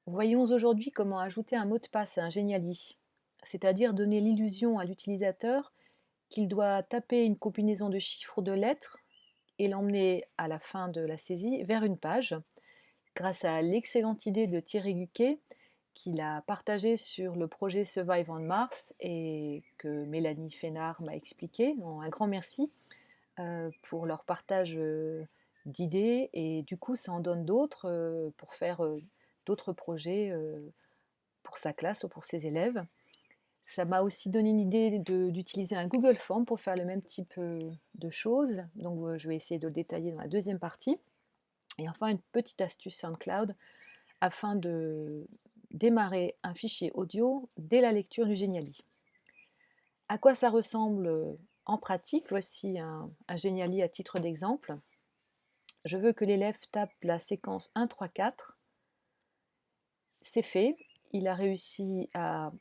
Voyons aujourd'hui comment ajouter un mot de passe à un Geniali, c'est-à-dire donner l'illusion à l'utilisateur qu'il doit taper une combinaison de chiffres ou de lettres et l'emmener à la fin de la saisie vers une page, grâce à l'excellente idée de Thierry Guquet qu'il a partagée sur le projet Survive on Mars et que Mélanie Fénard m'a expliqué. Donc, un grand merci pour leur partage d'idées et du coup ça en donne d'autres pour faire d'autres projets pour sa classe ou pour ses élèves. Ça m'a aussi donné une idée d'utiliser un Google Form pour faire le même type de choses. Donc je vais essayer de le détailler dans la deuxième partie. Et enfin, une petite astuce SoundCloud afin de démarrer un fichier audio dès la lecture du Geniali. À quoi ça ressemble en pratique? Voici un Geniali à titre d'exemple. Je veux que l'élève tape la séquence 1, 3, 4. C'est fait. Il a réussi à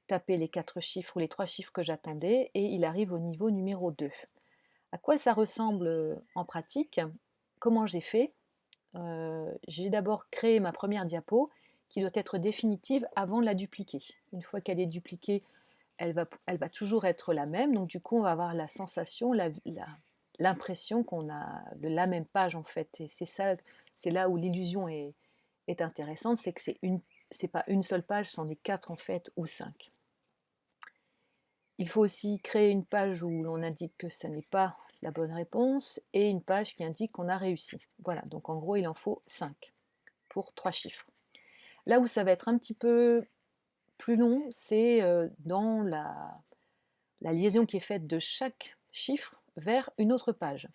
taper les 4 chiffres ou les 3 chiffres que j'attendais et il arrive au niveau numéro 2. À quoi ça ressemble en pratique? Comment j'ai fait? J'ai d'abord créé ma première diapo qui doit être définitive avant de la dupliquer. Une fois qu'elle est dupliquée, elle va toujours être la même, donc du coup on va avoir la sensation, l'impression qu'on a de la même page en fait. Et c'est là où l'illusion est intéressante, c'est que c'est pas une seule page, c'en est 4 en fait, ou 5. Il faut aussi créer une page où l'on indique que ce n'est pas la bonne réponse et une page qui indique qu'on a réussi. Voilà, donc en gros il en faut 5 pour 3 chiffres. Là où ça va être un petit peu plus long, c'est dans la liaison qui est faite de chaque chiffre vers une autre page.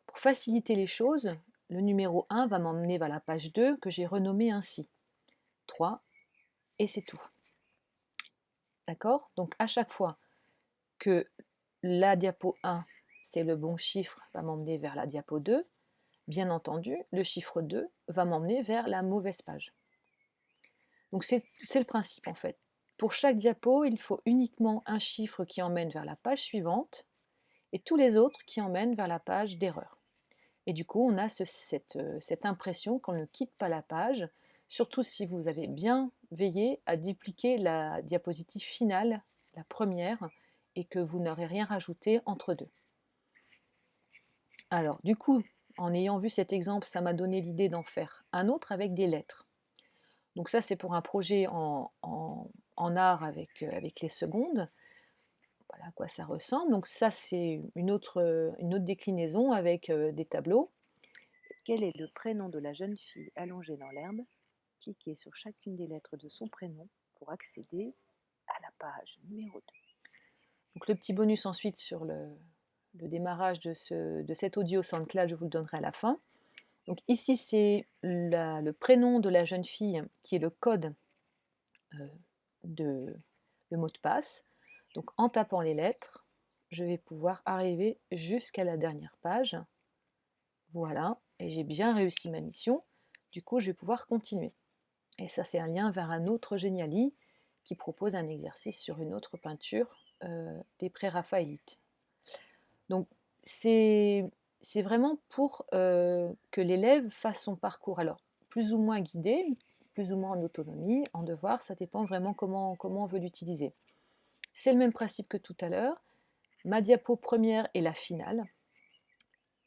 Pour faciliter les choses, le numéro 1 va m'emmener vers la page 2 que j'ai renommée ainsi. 3, et c'est tout. D'accord? Donc à chaque fois que la diapo 1, c'est le bon chiffre, va m'emmener vers la diapo 2, bien entendu, le chiffre 2 va m'emmener vers la mauvaise page. Donc c'est le principe en fait. Pour chaque diapo, il faut uniquement un chiffre qui emmène vers la page suivante et tous les autres qui emmènent vers la page d'erreur. Et du coup, on a cette impression qu'on ne quitte pas la page, surtout si vous avez bien veillé à dupliquer la diapositive finale, la première, et que vous n'aurez rien rajouté entre deux. Alors, du coup, en ayant vu cet exemple, ça m'a donné l'idée d'en faire un autre avec des lettres. Donc ça, c'est pour un projet en art avec les secondes. Voilà à quoi ça ressemble. Donc ça, c'est une autre déclinaison avec des tableaux. Quel est le prénom de la jeune fille allongée dans l'herbe? Cliquez sur chacune des lettres de son prénom pour accéder à la page numéro 2. Donc le petit bonus ensuite sur le démarrage de cet audio SoundCloud, je vous le donnerai à la fin. Donc ici, c'est le prénom de la jeune fille qui est le code de le mot de passe. Donc en tapant les lettres, je vais pouvoir arriver jusqu'à la dernière page. Voilà, et j'ai bien réussi ma mission. Du coup, je vais pouvoir continuer. Et ça, c'est un lien vers un autre Geniali qui propose un exercice sur une autre peinture des pré-raphaélites. Donc, c'est vraiment pour que l'élève fasse son parcours. Alors, plus ou moins guidé, plus ou moins en autonomie, en devoir, ça dépend vraiment comment on veut l'utiliser. C'est le même principe que tout à l'heure. Ma diapo première est la finale.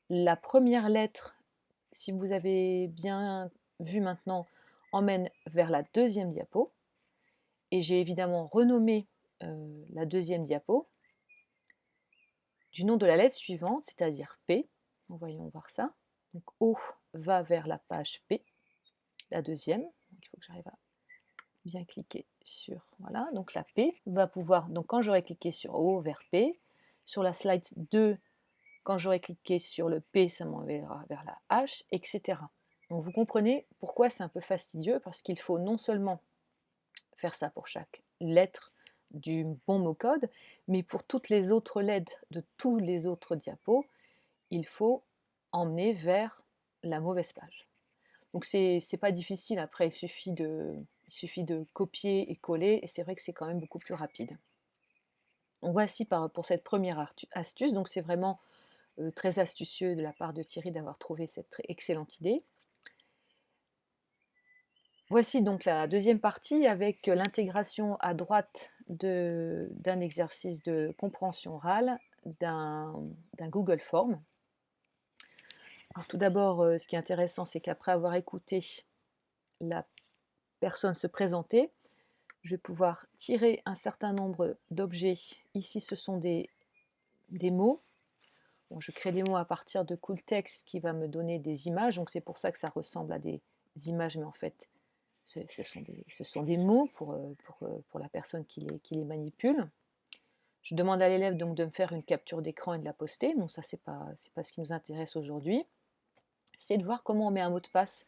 La première lettre, si vous avez bien vu maintenant, emmène vers la deuxième diapo. Et j'ai évidemment renommé la deuxième diapo du nom de la lettre suivante, c'est-à-dire P. Voyons voir ça. Donc O va vers la page P, la deuxième. Donc, il faut que j'arrive à bien cliquer sur, voilà, donc la P va pouvoir, donc quand j'aurai cliqué sur O vers P, sur la slide 2, quand j'aurai cliqué sur le P, ça m'enverra vers la H, etc. Donc vous comprenez pourquoi c'est un peu fastidieux, parce qu'il faut non seulement faire ça pour chaque lettre du bon mot code, mais pour toutes les autres lettres de tous les autres diapos, il faut emmener vers la mauvaise page. Donc c'est pas difficile, après il suffit de copier et coller, et c'est vrai que c'est quand même beaucoup plus rapide. Donc voici pour cette première astuce, donc c'est vraiment très astucieux de la part de Thierry d'avoir trouvé cette excellente idée. Voici donc la deuxième partie avec l'intégration à droite d'un exercice de compréhension orale d'un Google Form. Alors tout d'abord, ce qui est intéressant, c'est qu'après avoir écouté la personne se présenter, je vais pouvoir tirer un certain nombre d'objets. Ici, ce sont des mots. Bon, je crée des mots à partir de cool text qui va me donner des images, donc c'est pour ça que ça ressemble à des images, mais en fait, ce sont des mots pour la personne qui les manipule. Je demande à l'élève donc de me faire une capture d'écran et de la poster. Bon, ça, c'est pas ce qui nous intéresse aujourd'hui. C'est de voir comment on met un mot de passe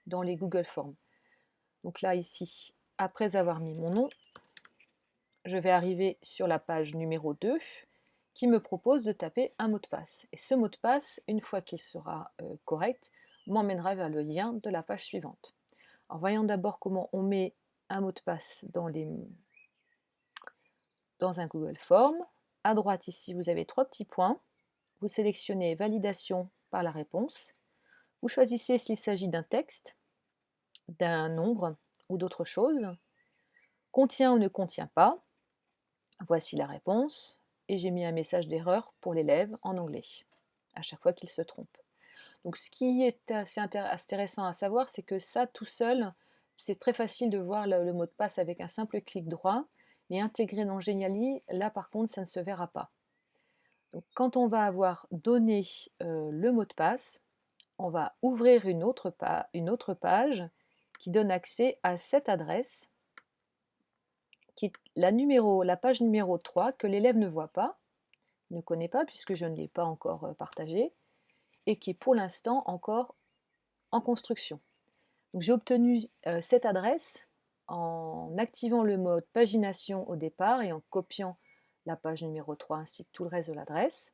dans les Google Forms. Donc là, ici, après avoir mis mon nom, je vais arriver sur la page numéro 2 qui me propose de taper un mot de passe. Et ce mot de passe, une fois qu'il sera correct, m'emmènera vers le lien de la page suivante. Alors voyons d'abord comment on met un mot de passe dans un Google Form. À droite ici, vous avez 3 petits points. Vous sélectionnez validation par la réponse. Vous choisissez s'il s'agit d'un texte, d'un nombre ou d'autre chose. Contient ou ne contient pas. Voici la réponse. Et j'ai mis un message d'erreur pour l'élève en anglais, à chaque fois qu'il se trompe. Donc ce qui est assez intéressant à savoir, c'est que ça, tout seul, c'est très facile de voir le mot de passe avec un simple clic droit, mais intégré dans Genially, là par contre, ça ne se verra pas. Donc quand on va avoir donné le mot de passe, on va ouvrir une autre page qui donne accès à cette adresse, qui est la page numéro 3 que l'élève ne voit pas, ne connaît pas puisque je ne l'ai pas encore partagée, et qui est pour l'instant encore en construction. Donc j'ai obtenu cette adresse en activant le mode pagination au départ et en copiant la page numéro 3 ainsi que tout le reste de l'adresse.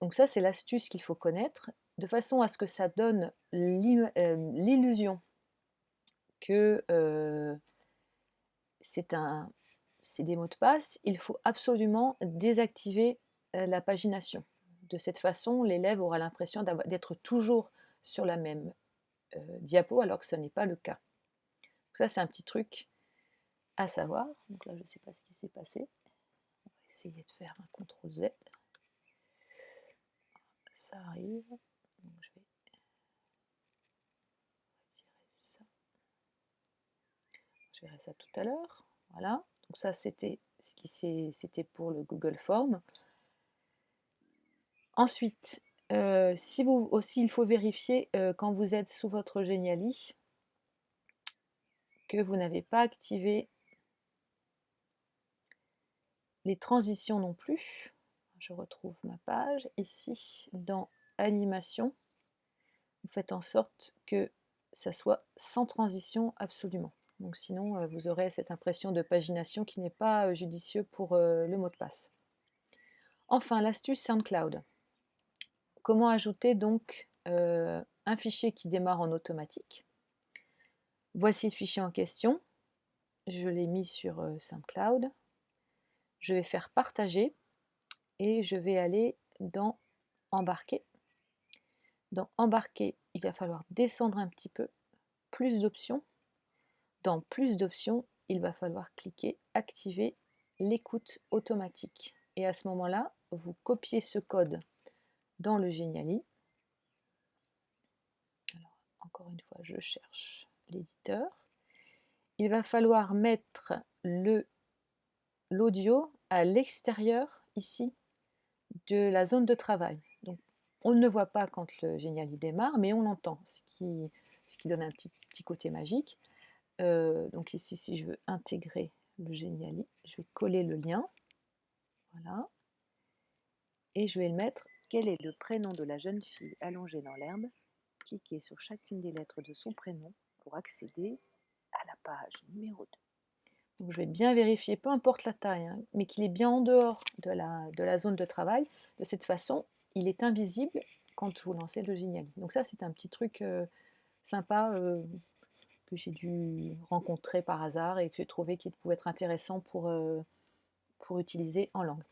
Donc ça, c'est l'astuce qu'il faut connaître, de façon à ce que ça donne l'illusion que c'est des mots de passe. Il faut absolument désactiver la pagination. De cette façon, l'élève aura l'impression d'être toujours sur la même diapo, alors que ce n'est pas le cas. Donc ça, c'est un petit truc à savoir. Donc là, je ne sais pas ce qui s'est passé. On va essayer de faire un CTRL Z. Ça arrive. Donc je vais retirer ça. Je verrai ça tout à l'heure. Voilà. Donc ça, c'était pour le Google Form. Ensuite, il faut vérifier quand vous êtes sous votre Genially que vous n'avez pas activé les transitions non plus. Je retrouve ma page ici dans Animation. Vous faites en sorte que ça soit sans transition absolument. Donc sinon, vous aurez cette impression de pagination qui n'est pas judicieux pour le mot de passe. Enfin, l'astuce SoundCloud. Comment ajouter donc un fichier qui démarre en automatique? Voici le fichier en question. Je l'ai mis sur SoundCloud. Je vais faire partager et je vais aller dans embarquer. Dans embarquer, il va falloir descendre un petit peu, plus d'options. Dans plus d'options, il va falloir cliquer activer l'écoute automatique. Et à ce moment-là, vous copiez ce code dans le Genially. Alors, encore une fois, je cherche l'éditeur. Il va falloir mettre l'audio à l'extérieur, ici, de la zone de travail. Donc, on ne voit pas quand le Genially démarre, mais on l'entend, ce qui donne un petit côté magique. Donc ici, si je veux intégrer le Genially, je vais coller le lien. Voilà. Et je vais le mettre. Quel est le prénom de la jeune fille allongée dans l'herbe? Cliquez sur chacune des lettres de son prénom pour accéder à la page numéro 2. Donc je vais bien vérifier, peu importe la taille, hein, mais qu'il est bien en dehors de la zone de travail. De cette façon, il est invisible quand vous lancez le Genially. Donc ça, c'est un petit truc sympa que j'ai dû rencontrer par hasard et que j'ai trouvé qu'il pouvait être intéressant pour utiliser en langue.